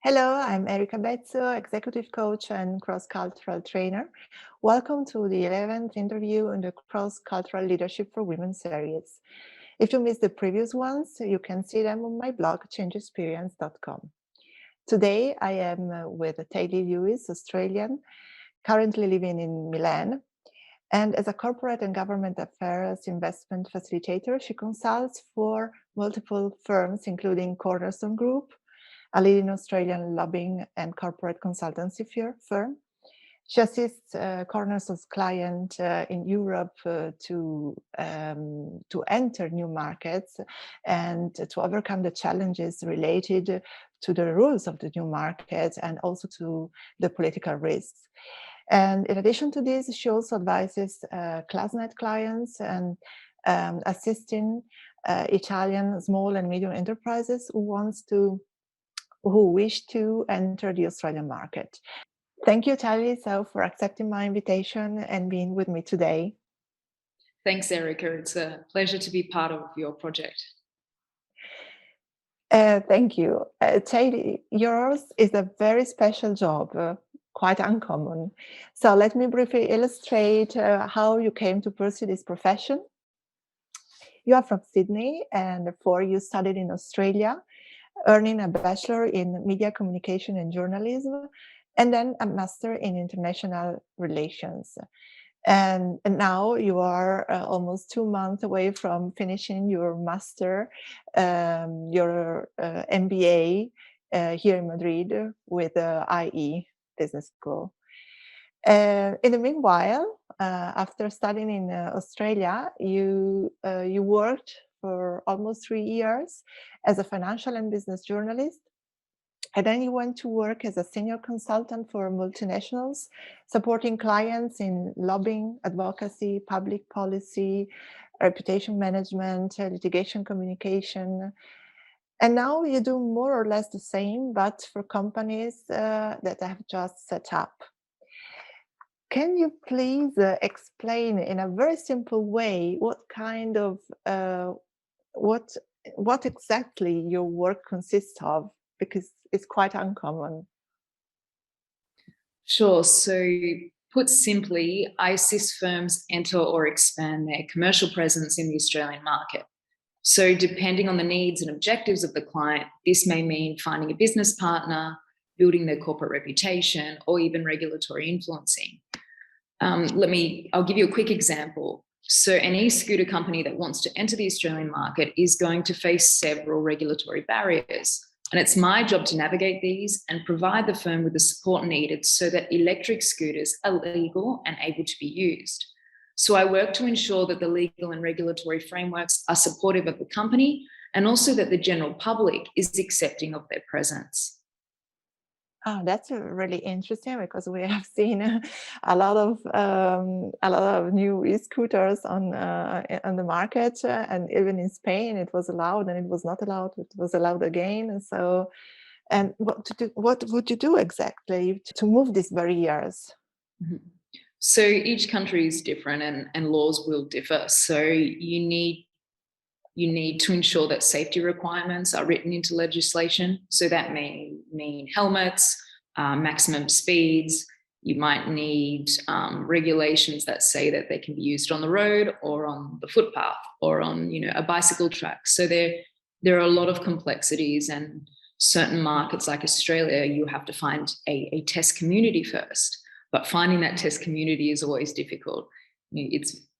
Hello, I'm Erika Bezzo, executive coach and cross-cultural trainer. Welcome to the 11th interview in the Cross-Cultural Leadership for Women series. If you missed the previous ones, you can see them on my blog, changeexperience.com. Today, I am with Taylee Lewis, Australian, currently living in Milan. And as a corporate and government affairs investment facilitator, she consults for multiple firms, including Cornerstone Group, a leading Australian lobbying and corporate consultancy firm. She assists Cornerstone's client in Europe to enter new markets and to overcome the challenges related to the rules of the new market and also to the political risks. And in addition to this, she also advises ClassNet clients and assisting Italian small and medium enterprises who wish to enter the Australian market. Thank you, Taylee, for accepting my invitation and being with me today. Thanks, Erica. It's a pleasure to be part of your project. Thank you. Taylee, yours is a very special job, quite uncommon. So let me briefly illustrate how you came to pursue this profession. You are from Sydney, and therefore you studied in Australia, earning a bachelor in media communication and journalism, and then a master in international relations. And now you are almost 2 months away from finishing your master, your MBA here in Madrid with the IE Business School. In the meanwhile, after studying in Australia, you worked for almost 3 years as a financial and business journalist. And then you went to work as a senior consultant for multinationals, supporting clients in lobbying, advocacy, public policy, reputation management, litigation communication. And now you do more or less the same, but for companies that have just set up. Can you please explain in a very simple way what kind of what exactly your work consists of? Because it's quite uncommon. Sure. So, put simply, I assist firms enter or expand their commercial presence in the Australian market. So, depending on the needs and objectives of the client, this may mean finding a business partner, building their corporate reputation, or even regulatory influencing. I'll give you a quick example. So an e-scooter company that wants to enter the Australian market is going to face several regulatory barriers. And it's my job to navigate these and provide the firm with the support needed so that electric scooters are legal and able to be used. So I work to ensure that the legal and regulatory frameworks are supportive of the company and also that the general public is accepting of their presence. Oh, that's really interesting because we have seen a lot of new e-scooters on the market, and even in Spain it was allowed, and it was not allowed. It was allowed again, and so. And what would you do exactly to move these barriers? Mm-hmm. So each country is different, and laws will differ. So you need to ensure that safety requirements are written into legislation. So that may mean helmets, maximum speeds. You might need regulations that say that they can be used on the road or on the footpath or on a bicycle track. So there are a lot of complexities, and certain markets like Australia, you have to find a test community first. But finding that test community is always difficult.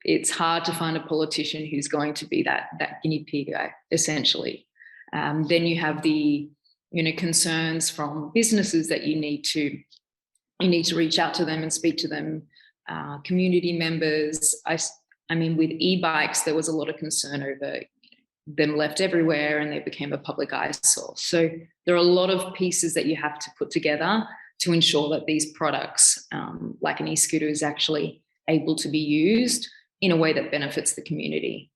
It's hard to find a politician who's going to be that guinea pig, essentially. Then you have the concerns from businesses that you need to reach out to them and speak to them. Community members. I mean, with e-bikes, there was a lot of concern over them left everywhere and they became a public eyesore. So there are a lot of pieces that you have to put together to ensure that these products, like an e-scooter, is actually able to be used in a way that benefits the community.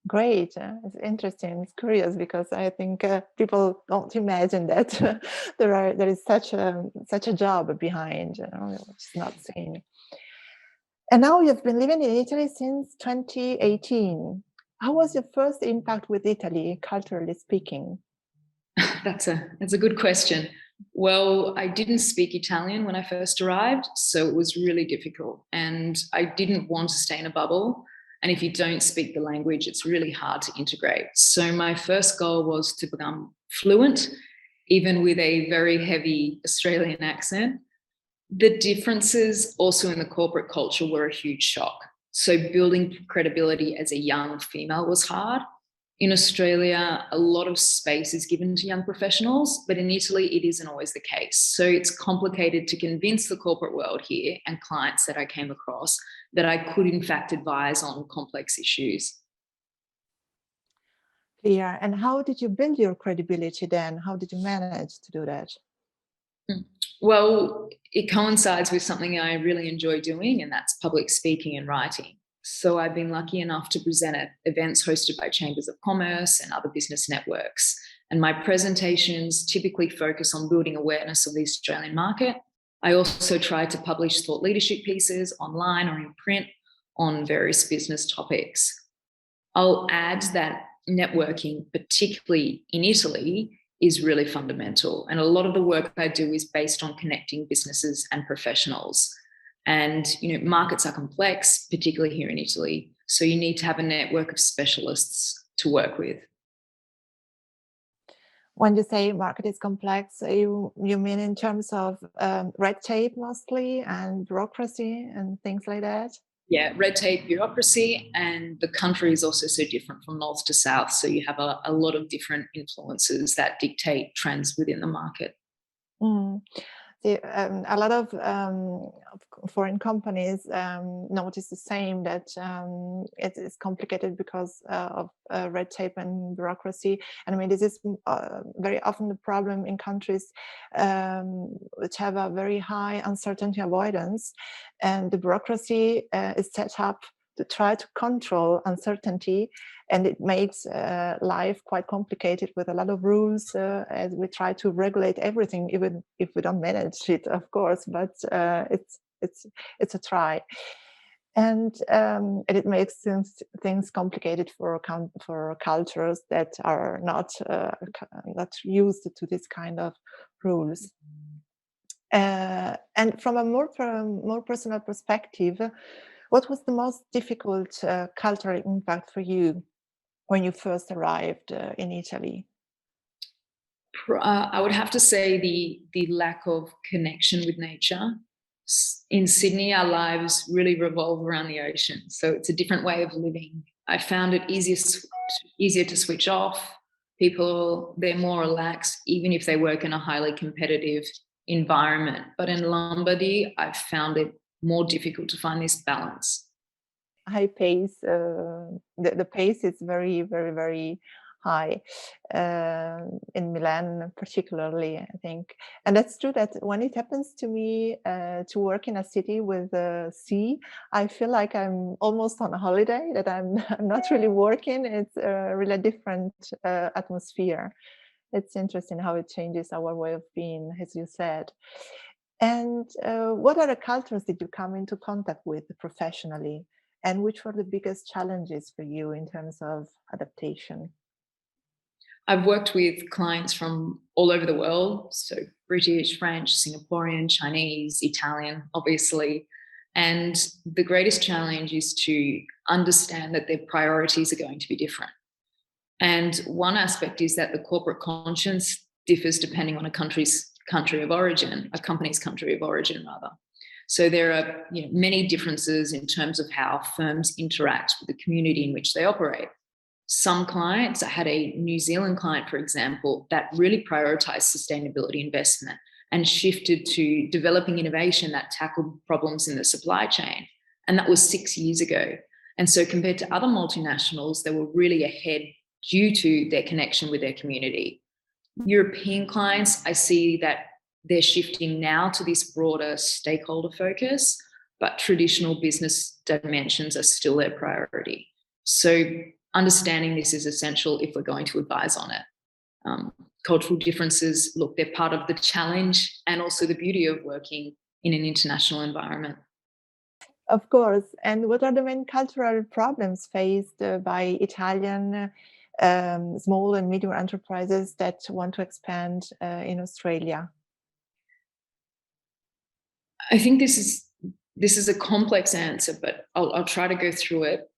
Great. It's interesting. It's curious because I think people don't imagine that there is such a job behind, which is not seen. And now you've been living in Italy since 2018. How was your first impact with Italy, culturally speaking? That's a good question. Well, I didn't speak Italian when I first arrived, so it was really difficult. And I didn't want to stay in a bubble. And if you don't speak the language, it's really hard to integrate. So my first goal was to become fluent, even with a very heavy Australian accent. The differences also in the corporate culture were a huge shock. So building credibility as a young female was hard. In Australia, a lot of space is given to young professionals, but in Italy, it isn't always the case. So it's complicated to convince the corporate world here and clients that I came across that I could, in fact, advise on complex issues. Clear. And how did you build your credibility then? How did you manage to do that? Well, it coincides with something I really enjoy doing, and that's public speaking and writing. So I've been lucky enough to present at events hosted by chambers of commerce and other business networks. And my presentations typically focus on building awareness of the Australian market. I also try to publish thought leadership pieces online or in print on various business topics. I'll add that networking, particularly in Italy, is really fundamental. And a lot of the work I do is based on connecting businesses and professionals. And markets are complex, particularly here in Italy. So you need to have a network of specialists to work with. When you say market is complex, you mean in terms of red tape mostly and bureaucracy and things like that? Yeah, red tape, bureaucracy, and the country is also so different from north to south. So you have a lot of different influences that dictate trends within the market. Mm. A lot of foreign companies notice the same, that it is complicated because of red tape and bureaucracy. And I mean, this is very often the problem in countries which have a very high uncertainty avoidance, and the bureaucracy is set up to try to control uncertainty, and it makes life quite complicated with a lot of rules as we try to regulate everything, even if we don't manage it, of course. But it's a try, and it makes things complicated for cultures that are not used to this kind of rules. And from a more personal perspective, what was the most difficult cultural impact for you when you first arrived in Italy? I would have to say the lack of connection with nature. In Sydney, our lives really revolve around the ocean, so it's a different way of living. I found it easier to switch off. People, they're more relaxed, even if they work in a highly competitive environment. But in Lombardy, I found it more difficult to find this balance. High pace, the pace is very, very, very high in Milan, particularly, I think. And that's true that when it happens to me to work in a city with the sea, I feel like I'm almost on a holiday, that I'm not really working. It's a really different atmosphere. It's interesting how it changes our way of being, as you said. And what other cultures did you come into contact with professionally? And which were the biggest challenges for you in terms of adaptation? I've worked with clients from all over the world, so British, French, Singaporean, Chinese, Italian, obviously. And the greatest challenge is to understand that their priorities are going to be different. And one aspect is that the corporate conscience differs depending on a company's country of origin rather. So there are many differences in terms of how firms interact with the community in which they operate. Some clients, I had a New Zealand client, for example, that really prioritized sustainability investment and shifted to developing innovation that tackled problems in the supply chain. And that was 6 years ago. And so compared to other multinationals, they were really ahead due to their connection with their community. European clients, I see that they're shifting now to this broader stakeholder focus, but traditional business dimensions are still their priority. So understanding this is essential if we're going to advise on it. Cultural differences, look, they're part of the challenge and also the beauty of working in an international environment. Of course. And what are the main cultural problems faced by Italian small and medium enterprises that want to expand in Australia? I think this is a complex answer, but I'll try to go through it.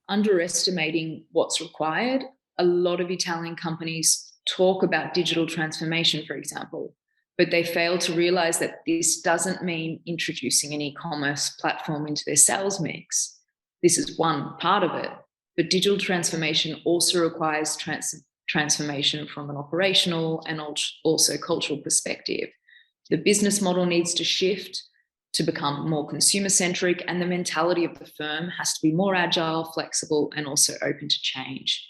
Underestimating what's required. A lot of Italian companies talk about digital transformation, for example, but they fail to realize that this doesn't mean introducing an e-commerce platform into their sales mix. This is one part of it, but digital transformation also requires transformation from an operational and also cultural perspective. The business model needs to shift to become more consumer-centric, and the mentality of the firm has to be more agile, flexible, and also open to change.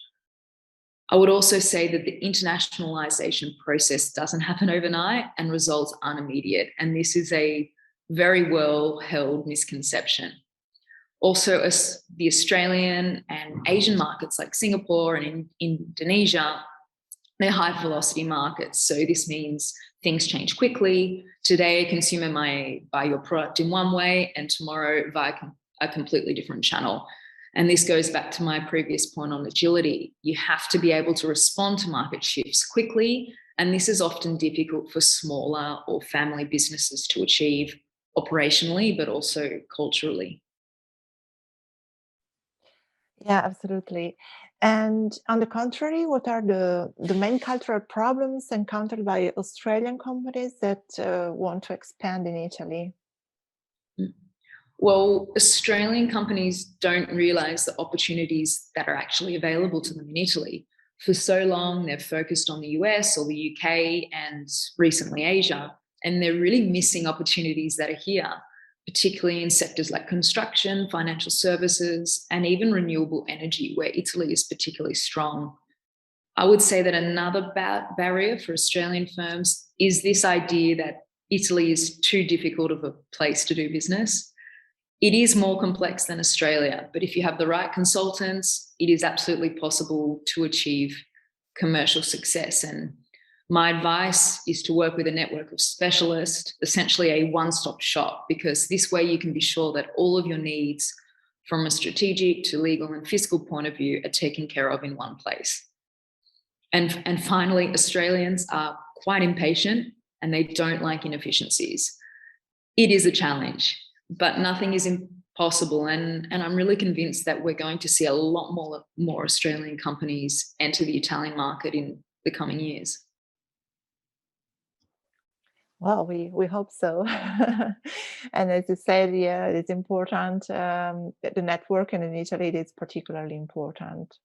I would also say that the internationalization process doesn't happen overnight and results aren't immediate, and this is a very well-held misconception. Also, the Australian and Asian markets like Singapore and Indonesia, they're high-velocity markets, so this means things change quickly. Today, a consumer might buy your product in one way and tomorrow via a completely different channel. And this goes back to my previous point on agility. You have to be able to respond to market shifts quickly. And this is often difficult for smaller or family businesses to achieve operationally, but also culturally. Yeah, absolutely. And on the contrary, what are the main cultural problems encountered by Australian companies that want to expand in Italy? Well, Australian companies don't realize the opportunities that are actually available to them in Italy. For so long, they've focused on the US or the UK and recently Asia, and they're really missing opportunities that are here, particularly in sectors like construction, financial services, and even renewable energy, where Italy is particularly strong. I would say that another barrier for Australian firms is this idea that Italy is too difficult of a place to do business. It is more complex than Australia, but if you have the right consultants, it is absolutely possible to achieve commercial success. And my advice is to work with a network of specialists, essentially a one-stop shop, because this way you can be sure that all of your needs from a strategic to legal and fiscal point of view are taken care of in one place. And finally, Australians are quite impatient and they don't like inefficiencies. It is a challenge, but nothing is impossible. And I'm really convinced that we're going to see a lot more Australian companies enter the Italian market in the coming years. Well, we hope so. And as you said, yeah, it's important. The network, and in Italy, it is particularly important.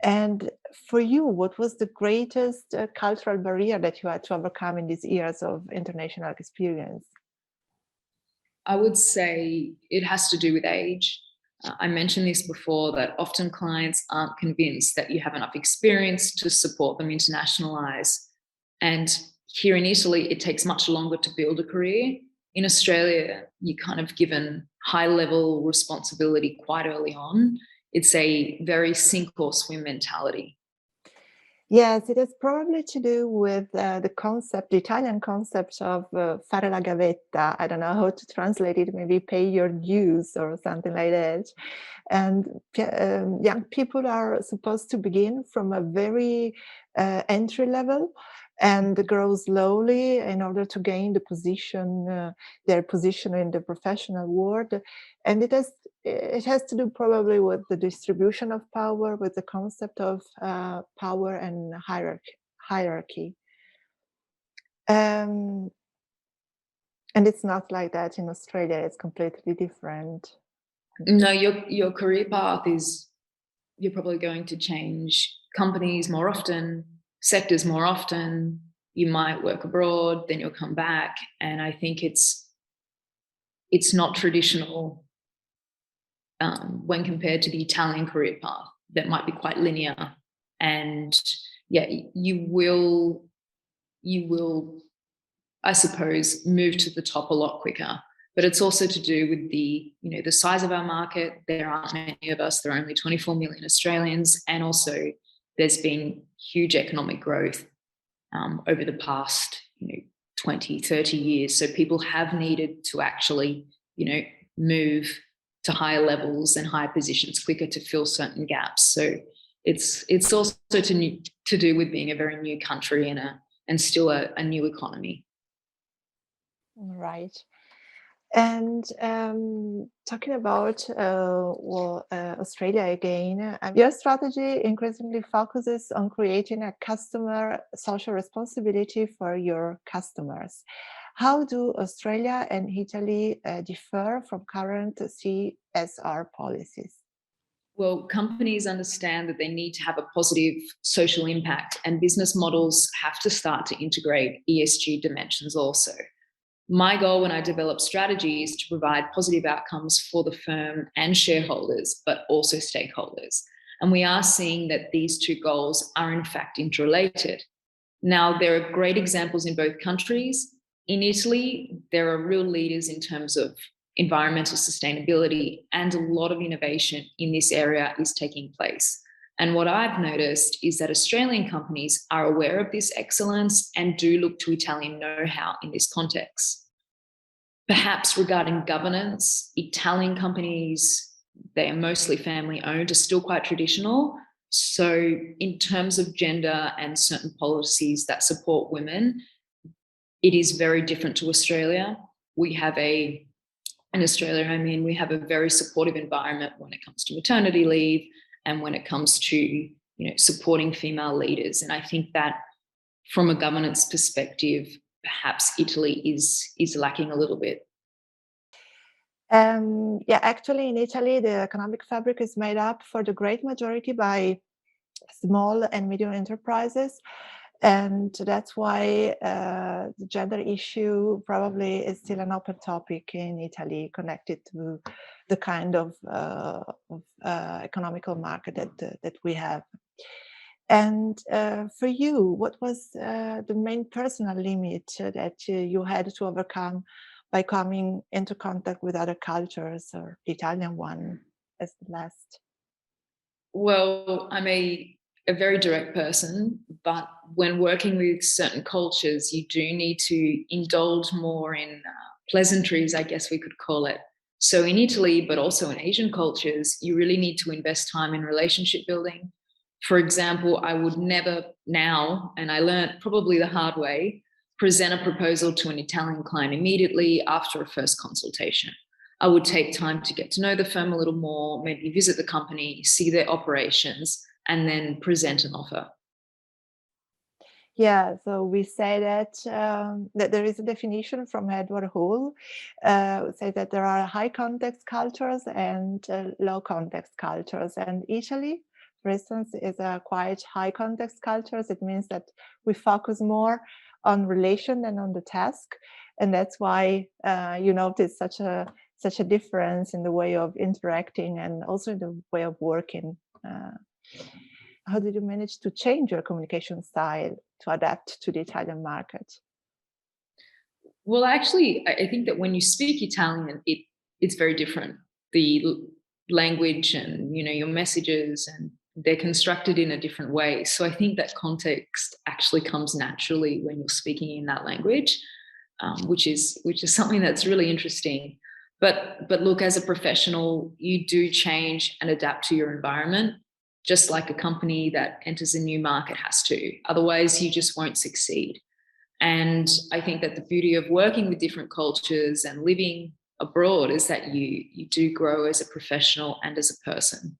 And for you, what was the greatest cultural barrier that you had to overcome in these years of international experience? I would say it has to do with age. I mentioned this before, that often clients aren't convinced that you have enough experience to support them internationalize. And here in Italy, it takes much longer to build a career. In Australia, you're kind of given high level responsibility quite early on. It's a very sink or swim mentality. Yes, it has probably to do with the concept, the Italian concept of fare la gavetta. I don't know how to translate it, maybe pay your dues or something like that. And young people are supposed to begin from a very entry level and grow slowly in order to gain the position, their position in the professional world. And it has to do probably with the distribution of power, with the concept of power and hierarchy. Um, and it's not like that in Australia. It's completely different. No, your career path is, you're probably going to change companies more often, sectors more often. You might work abroad, then you'll come back. And I think it's not traditional when compared to the Italian career path that might be quite linear. And yeah, you will, I suppose, move to the top a lot quicker. But it's also to do with the size of our market. There aren't many of us. There are only 24 million Australians. And also there's been huge economic growth over the past 20, 30 years. So people have needed to actually, move to higher levels and higher positions quicker to fill certain gaps. So it's also to do with being a very new country and still a new economy. Right. And talking about Australia again, your strategy increasingly focuses on creating a customer social responsibility for your customers. How do Australia and Italy differ from current CSR policies? Well, companies understand that they need to have a positive social impact, and business models have to start to integrate ESG dimensions also. My goal when I develop strategy is to provide positive outcomes for the firm and shareholders, but also stakeholders. And we are seeing that these two goals are in fact interrelated. Now, there are great examples in both countries. In Italy, there are real leaders in terms of environmental sustainability, and a lot of innovation in this area is taking place. And what I've noticed is that Australian companies are aware of this excellence and do look to Italian know-how in this context. Perhaps regarding governance, Italian companies, they are mostly family-owned, are still quite traditional. So in terms of gender and certain policies that support women, it is very different to Australia. We have in Australia, we have a very supportive environment when it comes to maternity leave and when it comes to, supporting female leaders. And I think that from a governance perspective, perhaps Italy is lacking a little bit. Actually, in Italy, the economic fabric is made up for the great majority by small and medium enterprises. And that's why the gender issue probably is still an open topic in Italy, connected to the kind of economical market that we have. And for you, what was the main personal limit that you had to overcome by coming into contact with other cultures, or the Italian one as the last? Well, I'm a very direct person, but when working with certain cultures, you do need to indulge more in pleasantries, I guess we could call it. So in Italy, but also in Asian cultures, you really need to invest time in relationship building. For example, I would never now, and I learned probably the hard way, present a proposal to an Italian client immediately after a first consultation. I would take time to get to know the firm a little more, maybe visit the company, see their operations, and then present an offer. Yeah, so we say that there is a definition from Edward Hall, say that there are high context cultures and low context cultures. And Italy, for instance, is a quite high context cultures. It means that we focus more on relation than on the task, and that's why you notice such a difference in the way of interacting and also in the way of working. How did you manage to change your communication style to adapt to the Italian market? Well, actually, I think that when you speak Italian, it's very different. The language and your messages, and they're constructed in a different way. So I think that context actually comes naturally when you're speaking in that language, which is something that's really interesting. But look, as a professional, you do change and adapt to your environment, just like a company that enters a new market has to. Otherwise, you just won't succeed. And I think that the beauty of working with different cultures and living abroad is that you do grow as a professional and as a person.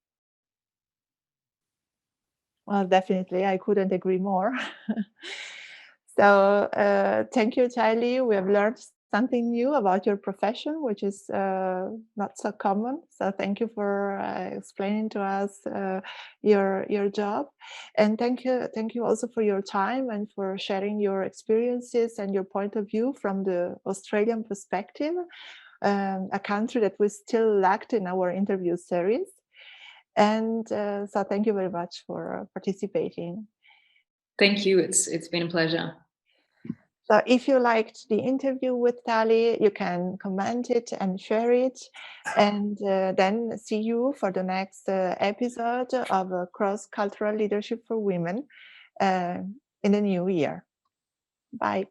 Well, definitely, I couldn't agree more. So thank you, Taylee. We have learned something new about your profession, which is not so common. So thank you for explaining to us your job, and thank you also for your time and for sharing your experiences and your point of view from the Australian perspective, a country that we still lacked in our interview series. And so thank you very much for participating. Thank you. It's been a pleasure. So if you liked the interview with Taylee, you can comment it and share it. And then see you for the next episode of Cross-Cultural Leadership for Women in the new year. Bye.